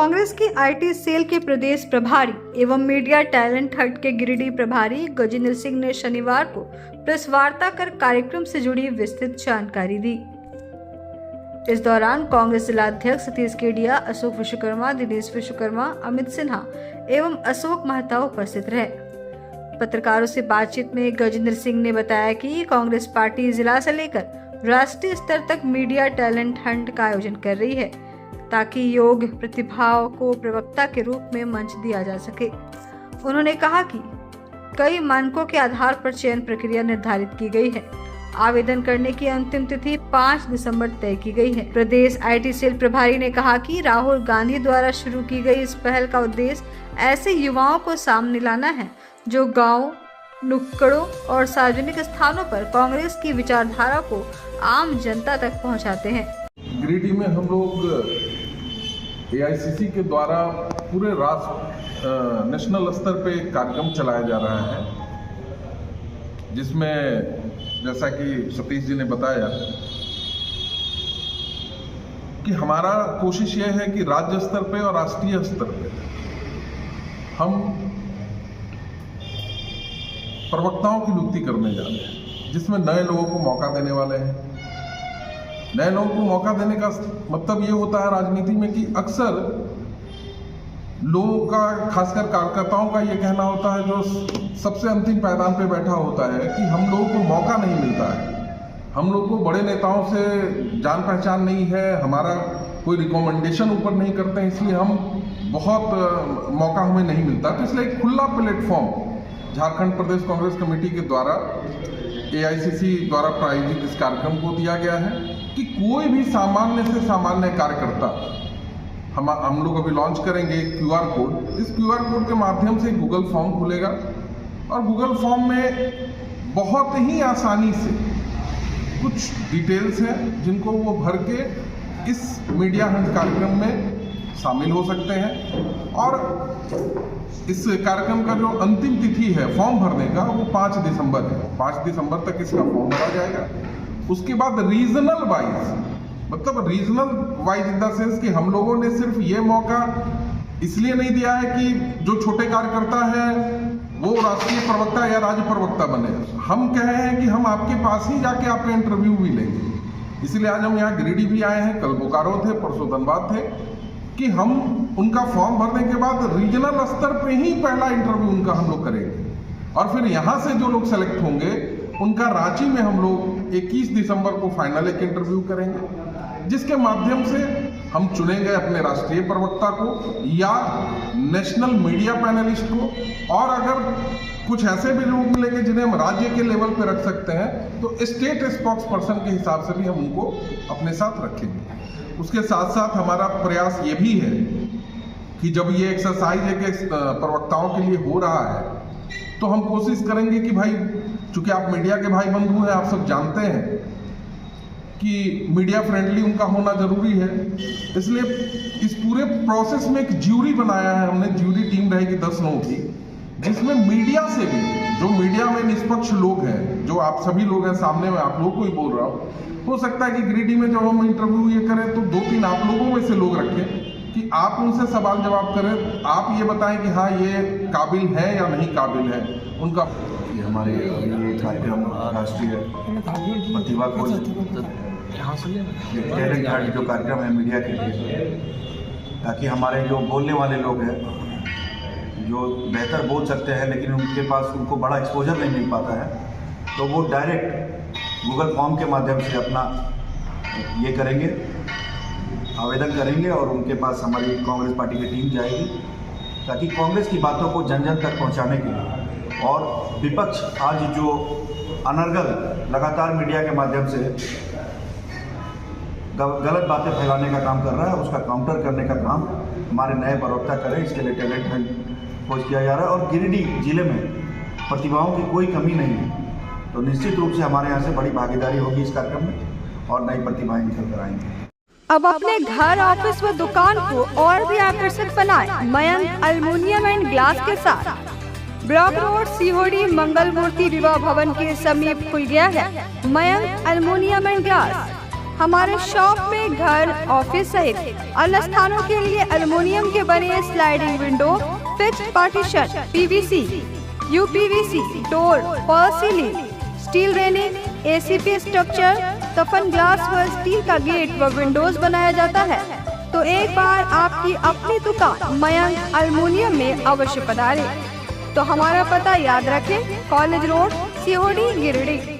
कांग्रेस की IT cell के प्रदेश प्रभारी एवं मीडिया टैलेंट हट के गिरिडीह प्रभारी गजेंद्र सिंह ने शनिवार को प्रेस वार्ता कर कार्यक्रम से जुड़ी विस्तृत जानकारी दी। इस दौरान कांग्रेस जिलाध्यक्ष सतीश केडिया, अशोक विश्वकर्मा, दिनेश विश्वकर्मा, अमित सिन्हा एवं अशोक महता उपस्थित रहे। पत्रकारों से बातचीत में गजेंद्र सिंह ने बताया कि कांग्रेस पार्टी जिला से लेकर राष्ट्रीय स्तर तक मीडिया टैलेंट हंट का आयोजन कर रही है ताकि योग्य प्रतिभाओं को प्रवक्ता के रूप में मंच दिया जा सके। उन्होंने कहा कि कई मानकों के आधार पर चयन प्रक्रिया निर्धारित की गई है। आवेदन करने की अंतिम तिथि 5 दिसंबर तय की गई है। प्रदेश आईटी सेल प्रभारी ने कहा कि राहुल गांधी द्वारा शुरू की गई इस पहल का उद्देश्य ऐसे युवाओं को सामने लाना है जो गाँव, नुक्कड़ों और सार्वजनिक स्थानों पर कांग्रेस की विचारधारा को आम जनता तक पहुंचाते हैं। गिरिडीह में हम लोग एआईसीसी के द्वारा पूरे राष्ट्र नेशनल स्तर पे एक कार्यक्रम चलाया जा रहा है, जिसमें जैसा कि सतीश जी ने बताया कि हमारा कोशिश यह है कि राज्य स्तर पे और राष्ट्रीय स्तर पे हम प्रवक्ताओं की नियुक्ति करने जा रहे हैं, जिसमें नए लोगों को मौका देने वाले हैं। नए लोगों को मौका देने का मतलब ये होता है राजनीति में कि अक्सर लोगों का, खासकर कार्यकर्ताओं का ये कहना होता है, जो सबसे अंतिम पायदान पे बैठा होता है, कि हम लोगों को मौका नहीं मिलता है, हम लोग को बड़े नेताओं से जान पहचान नहीं है, हमारा कोई रिकमेंडेशन ऊपर नहीं करते हैं, इसलिए हम बहुत मौका हमें नहीं मिलता। तो इसलिए एक खुला प्लेटफॉर्म झारखंड प्रदेश कांग्रेस कमेटी के द्वारा एआईसीसी द्वारा प्रायोजित इस कार्यक्रम को दिया गया है कि कोई भी सामान्य से सामान्य कार्यकर्ता, हम लोग अभी लॉन्च करेंगे एक क्यूआर कोड। इस क्यूआर कोड के माध्यम से गूगल फॉर्म खुलेगा और गूगल फॉर्म में बहुत ही आसानी से कुछ डिटेल्स हैं जिनको वो भर के इस मीडिया हंट कार्यक्रम में शामिल हो सकते हैं। और इस कार्यक्रम का जो अंतिम तिथि है फॉर्म भरने का, वो 5 दिसंबर है। 5 दिसंबर तक इसका फॉर्म भरा जाएगा। उसके बाद रीजनल वाइज, मतलब regional wise in the sense कि हम लोगों ने सिर्फ ये मौका इसलिए नहीं दिया है कि जो छोटे कार्यकर्ता हैं वो राष्ट्रीय प्रवक्ता या राज्य प्रवक्ता बने। हम कह रहे हैं कि हम आपके पास ही जाके आपका इंटरव्यू भी लेंगे। इसलिए आज हम यहाँ गिरिडीह भी आए हैं, कल बोकारो थे, परसों धनबाद थे, कि हम उनका फॉर्म भरने के बाद रीजनल स्तर पे ही पहला इंटरव्यू उनका हम लोग करेंगे और फिर यहाँ से जो लोग सेलेक्ट होंगे उनका रांची में हम लोग 21 दिसंबर को फाइनल एक इंटरव्यू करेंगे, जिसके माध्यम से हम चुनेंगे अपने राष्ट्रीय प्रवक्ता को या नेशनल मीडिया पैनलिस्ट को। और अगर कुछ ऐसे भी लोग मिलेंगे जिन्हें हम राज्य के लेवल पे रख सकते हैं तो स्टेट स्पोक्स पर्सन के हिसाब से भी हम उनको अपने साथ रखेंगे। उसके साथ साथ हमारा प्रयास ये भी है कि जब ये एक्सरसाइज एक प्रवक्ताओं के लिए हो रहा है तो हम कोशिश करेंगे कि भाई, चूंकि आप मीडिया के भाई बंधु हैं, आप सब जानते हैं कि मीडिया फ्रेंडली उनका होना जरूरी है। इसलिए इस पूरे प्रोसेस में एक ज्यूरी बनाया है हमने। ज्यूरी टीम रहेगी 10 लोगों की, जिसमें मीडिया से भी, जो मीडिया में निष्पक्ष लोग हैं, जो आप सभी लोग हैं, सामने में आप लोग को ही बोल रहा हूँ, हो सकता है कि गिरिडीह में जब हम इंटरव्यू ये करें तो 2-3 आप लोगों में से लोग रखें कि आप उनसे सवाल जवाब करें, आप ये बताएं कि हाँ ये काबिल है या नहीं काबिल है उनका। ये हमारे ये कार्यक्रम राष्ट्रीय प्रतिभा खोज टैलेंट हंट जो कार्यक्रम है मीडिया के लिए, ताकि हमारे जो बोलने वाले लोग हैं, जो बेहतर बोल सकते हैं लेकिन उनके पास उनको बड़ा एक्सपोजर नहीं मिल पाता है, तो वो डायरेक्ट गूगल फॉर्म के माध्यम से अपना ये करेंगे, आवेदन करेंगे और उनके पास हमारी कांग्रेस पार्टी की टीम जाएगी, ताकि कांग्रेस की बातों को जन जन तक पहुंचाने के लिए। और विपक्ष आज जो अनर्गल लगातार मीडिया के माध्यम से गलत बातें फैलाने का काम कर रहा है, उसका काउंटर करने का काम हमारे नए प्रवक्ता करें। इसके लिए टैलेंट हंट खोज किया जा रहा है और गिरिडीह जिले में प्रतिभाओं की कोई कमी नहीं है, तो निश्चित रूप से हमारे यहाँ से बड़ी भागीदारी होगी इस कार्यक्रम में और नई प्रतिभाएं निकल कर आएंगी। अब अपने घर, ऑफिस व दुकान को और भी आकर्षक बनाएं मयंक एल्युमिनियम एंड ग्लास के साथ। ब्लॉक रोड, सीहोड़ी, मंगल मूर्ति विवाह भवन के समीप खुल गया है मयंक एल्युमिनियम एंड ग्लास। हमारे शॉप में घर, ऑफिस सहित अन्य स्थानों के लिए एल्युमिनियम के बने sliding window, fixed partition, PVC, UPVC door, fall ceiling, steel railing, ACP structure, तफन ग्लास व स्टील का गेट व विंडोज बनाया जाता है। तो एक बार आपकी अपनी दुकान मयंक एल्युमिनियम में अवश्य पधारें। तो हमारा पता याद रखें, कॉलेज रोड, सीओडी, गिरिडीह।